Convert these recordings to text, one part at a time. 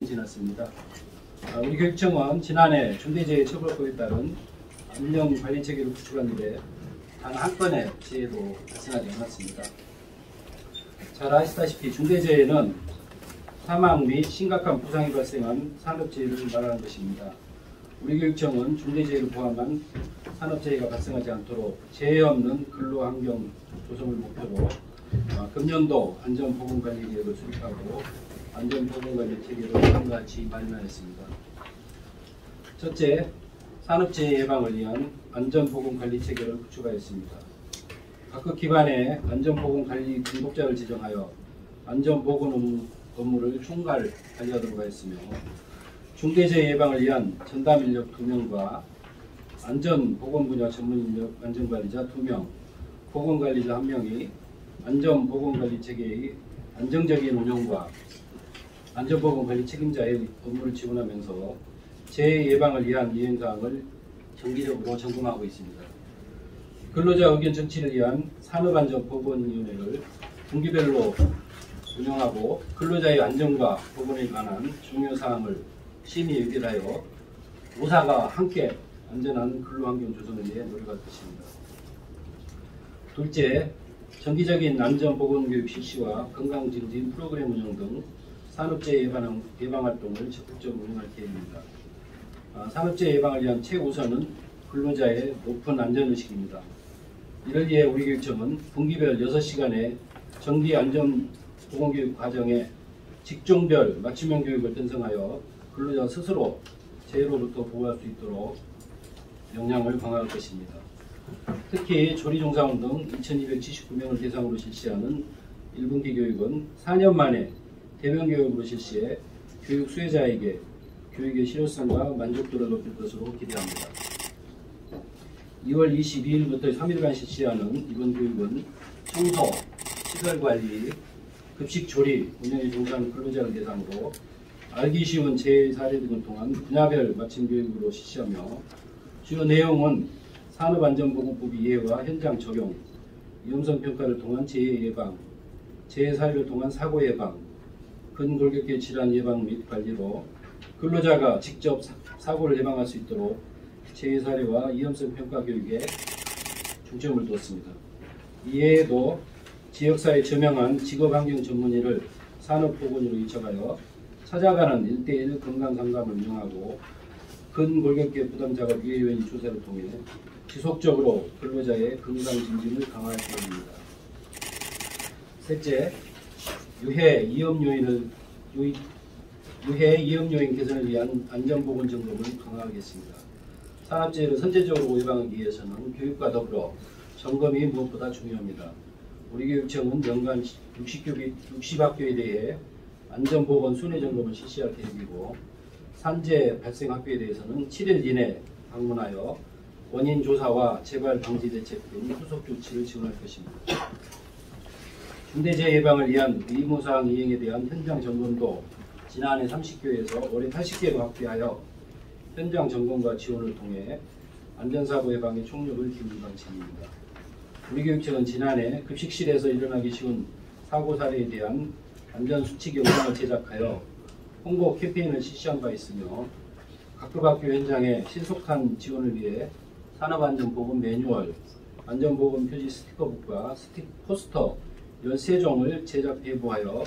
지났습니다. 우리 교육청은 지난해 중대재해처벌법에 따른 안전관리체계를 구축한 이래 단 한 건의 재해도 발생하지 않았습니다. 잘 아시다시피 중대재해는 사망 및 심각한 부상이 발생한 산업재해를 말하는 것입니다. 우리 교육청은 중대재해를 포함한 산업재해가 발생하지 않도록 재해 없는 근로환경 조성을 목표로 금년도 안전보건관리계획을 수립하고 안전보건관리 체계를 다음과 같이 마련하였습니다. 첫째, 산업재해 예방을 위한 안전보건관리 체계를 구축하였습니다. 각급 기관에 안전보건관리 등록자를 지정하여 안전보건 업무를 총괄 관리하도록 하였으며, 중대재해 예방을 위한 전담인력 2명과 안전보건 분야 전문인력 안전관리자 2명, 보건관리자 1명이 안전보건관리 체계의 안정적인 운영과 안전보건관리 책임자의 업무를 지원하면서 재해 예방을 위한 이행사항을 정기적으로 점검하고 있습니다. 근로자 의견 정치를 위한 산업안전보건위원회를 분기별로 운영하고 근로자의 안전과 보건에 관한 중요사항을 심의 의결하여 노사가 함께 안전한 근로환경 조성을 위해 노력할 것입니다. 둘째, 정기적인 안전보건교육 실시와 건강증진 프로그램 운영 등 산업재해 예방 활동을 적극적으로 운영할 계획입니다. 산업재해 예방을 위한 최우선은 근로자의 높은 안전의식입니다. 이를 위해 우리 교육청은 분기별 6시간의 정기 안전보건교육 과정에 직종별 맞춤형 교육을 편성하여 근로자 스스로 재해로부터 보호할 수 있도록 역량을 강화할 것입니다. 특히 조리종사원 등 2279명을 대상으로 실시하는 1분기 교육은 4년 만에 대면 교육으로 실시해 교육 수혜자에게 교육의 실효성과 만족도를 높일 것으로 기대합니다. 2월 22일부터 3일간 실시하는 이번 교육은 청소, 시설관리, 급식조리 운영에 종사하는 근로자를 대상으로 알기 쉬운 재해 사례 등을 통한 분야별 맞춤 교육으로 실시하며, 주요 내용은 산업안전보건법 이해와 현장 적용, 위험성 평가를 통한 재해 예방, 재해 사례를 통한 사고 예방, 근골격계 질환 예방 및 관리로 근로자가 직접 사고를 예방할 수 있도록 재해 사례와 위험성 평가 교육에 중점을 두었습니다. 이외에도 지역사회 저명한 직업환경 전문의를 산업보건의로 인척하여 찾아가는 1:1 건강상담을 운영하고 근골격계 부담작업 유해요인 조사를 통해 지속적으로 근로자의 건강증진을 강화할 계획입니다. 셋째, 유해 위험요인 개선을 위한 안전보건 점검을 강화하겠습니다. 산업재해를 선제적으로 예방하기 위해서는 교육과 더불어 점검이 무엇보다 중요합니다. 우리 교육청은 연간 60학교에 대해 안전보건 순회 점검을 실시할 계획이고, 산재 발생 학교에 대해서는 7일 이내 방문하여 원인 조사와 재발 방지 대책 등 후속 조치를 지원할 것입니다. 중대재해 예방을 위한 의무사항 이행에 대한 현장 점검도 지난해 30교에서 올해 80개로 확대하여 현장 점검과 지원을 통해 안전사고 예방에 총력을 기울일 방침입니다. 우리 교육청은 지난해 급식실에서 일어나기 쉬운 사고 사례에 대한 안전수칙 영상을 제작하여 홍보 캠페인을 실시한 바 있으며, 각급 학교 현장의 신속한 지원을 위해 산업안전보건 매뉴얼, 안전보건 표지 스티커북과 포스터 13종을 제작 배부하여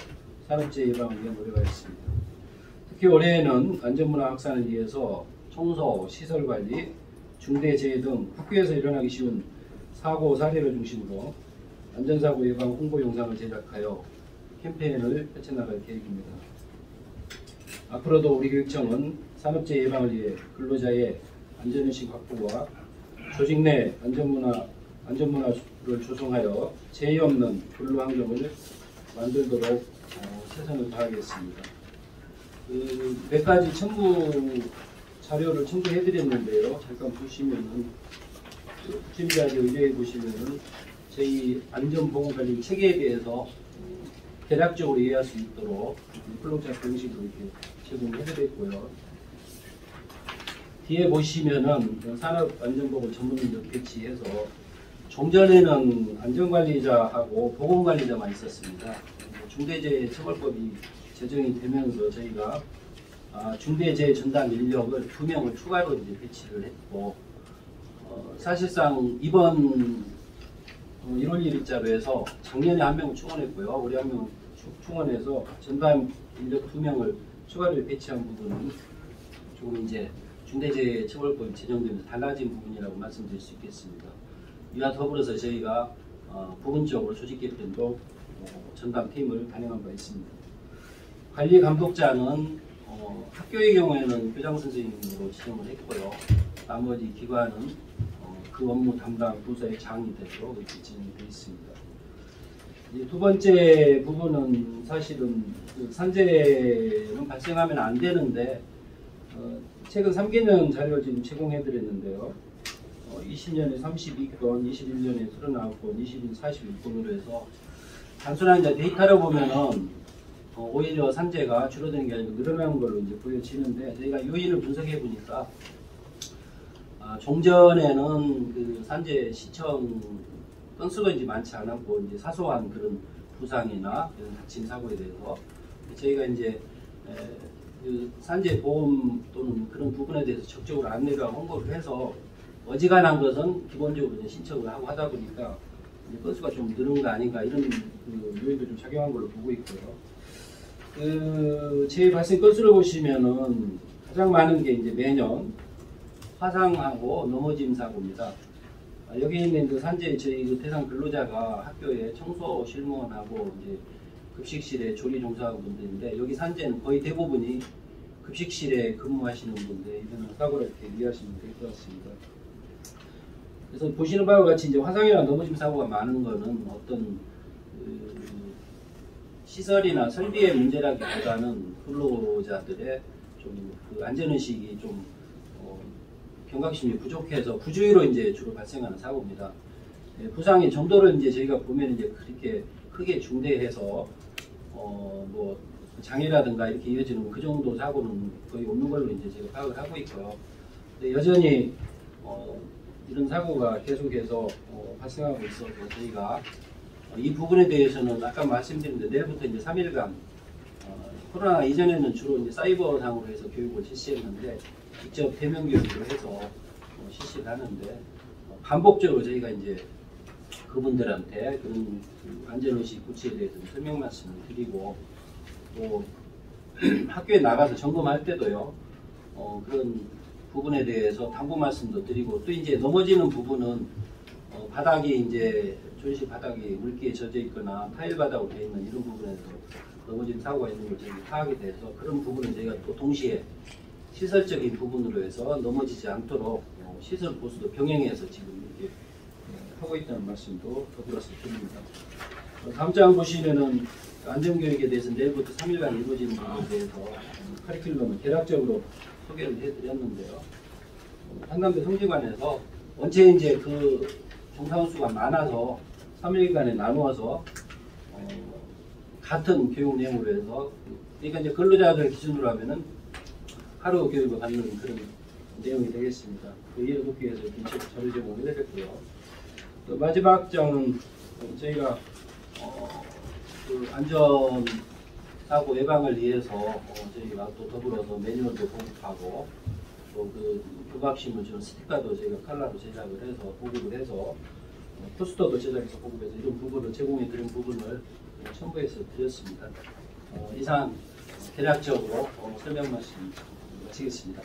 산업재해 예방을 위해 노력하였습니다. 특히 올해에는 안전문화 확산을 위해서 청소, 시설관리, 중대재해 등 학교에서 일어나기 쉬운 사고 사례를 중심으로 안전사고 예방 홍보 영상을 제작하여 캠페인을 펼쳐나갈 계획입니다. 앞으로도 우리 교육청은 산업재해 예방을 위해 근로자의 안전의식 확보와 조직 내 안전문화를 조성하여 재해 없는 근로환경을 만들도록 최선을 다하겠습니다. 몇 가지 자료를 첨부해드렸는데요. 잠깐 보시면은 심지하게 의뢰해 보시면은 저희 안전보건관리 체계에 대해서 대략적으로 이해할 수 있도록 플로우차트 형식으로 이렇게 제공해드렸고요. 뒤에 보시면은 산업안전보건 전문인력 배치해서 종전에는 안전관리자하고 보건관리자만 있었습니다. 중대재해처벌법이 제정이 되면서 저희가 중대재해 전담 인력을 2명을 추가로 이제 배치를 했고, 사실상 이번 1월 1일자로 해서 작년에 1명을 충원했고요. 올해 1명 충원해서 전담 인력 2명을 추가로 배치한 부분은 조금 이제 중대재해처벌법이 제정되면서 달라진 부분이라고 말씀드릴 수 있겠습니다. 이와 더불어서 저희가 부분적으로 조직 개편도 전담팀을 단행한 바 있습니다. 관리 감독자는 학교의 경우에는 교장선생님으로 지정을 했고요. 나머지 기관은 그 업무 담당 부서의 장이 되도록 이렇게 진행되어 있습니다. 두 번째 부분은 사실은 산재는 발생하면 안 되는데 최근 3개년 자료를 지금 제공해 드렸는데요. 20년에 32건, 21년에 39건, 22년 41건으로 해서 단순한 이제 데이터로 보면은 오히려 산재가 줄어드는 게 아니고 늘어나는 걸로 이제 보여지는데, 저희가 요인을 분석해 보니까 종전에는 그 산재 시청 건수가 이제 많지 않았고 이제 사소한 그런 부상이나 이런 다친 사고에 대해서 저희가 이제 그 산재 보험 또는 그런 부분에 대해서 적극적으로 안내가 홍보를 해서 어지간한 것은 기본적으로 이제 신청을 하고 하다 보니까 이제 건수가 좀 늘은 거 아닌가, 이런 그 요인도 좀 작용한 걸로 보고 있고요. 그 재해 발생 건수를 보시면은 가장 많은 게 이제 매년 화상하고 넘어짐 사고입니다. 여기 있는 그 산재 저희 그 대상 근로자가 학교에 청소 실무원하고 이제 급식실에 조리 종사하는 분들인데, 여기 산재는 거의 대부분이 급식실에 근무하시는 분들 이런 사고를 이렇게 이해하시면 될 것 같습니다. 그래서 보시는 바와 같이 이제 화상이나 넘어짐 사고가 많은 거는 어떤 시설이나 설비의 문제라기보다는 근로자들의 좀 그 안전의식이 좀 경각심이 부족해서 부주의로 이제 주로 발생하는 사고입니다. 부상의 정도를 이제 저희가 보면 이제 그렇게 크게 중대해서 뭐 장애라든가 이렇게 이어지는 그 정도 사고는 거의 없는 걸로 이제 제가 파악을 하고 있고요. 근데 여전히 이런 사고가 계속해서 발생하고 있어서 저희가 이 부분에 대해서는 아까 말씀드린 대로 내일부터 이제 3일간 코로나 이전에는 주로 이제 사이버상으로 해서 교육을 실시했는데, 직접 대면 교육으로 해서 실시를 하는데, 반복적으로 저희가 이제 그분들한테 그런 안전의식 구체에 대해서 설명 말씀을 드리고, 또 학교에 나가서 점검할 때도요, 그런 부분에 대해서 당부 말씀도 드리고, 또 이제 넘어지는 부분은 바닥이 이제 조리실 바닥이 물기에 젖어 있거나 타일 바닥으로 되어 있는 이런 부분에서 넘어진 사고가 있는 걸 저희가 파악이 돼서, 그런 부분은 저희가 또 동시에 시설적인 부분으로 해서 넘어지지 않도록 시설 보수도 병행해서 지금 이렇게 하고 있다는 말씀도 더불어서 드립니다. 다음 장 보시면은 안전교육에 대해서 내일부터 3일간 이루어지는 부분에 대해서 커리큘럼을 개략적으로 소개를 해드렸는데요. 한남대 성지관에서 원체 이제 그 종사원 수가 많아서 3일간에 나누어서 같은 교육 내용으로 해서, 그러니까 이제 근로자들 기준으로 하면은 하루 교육을 받는 그런 내용이 되겠습니다. 그 이해를 돕기 위해서 이렇게 자료 제공을 해드렸고요. 또 마지막 장은 저희가 그 안전사고 예방을 위해서 저희가 또 더불어서 매뉴얼도 공급하고, 또 그 교각심을 주는 스티커도 저희가 컬러로 제작을 해서 보급을 해서, 포스터도 제작해서 보급해서 이런 부분을 제공해 드린 부분을 첨부해서 드렸습니다. 이상 개략적으로 설명 말씀 마치겠습니다.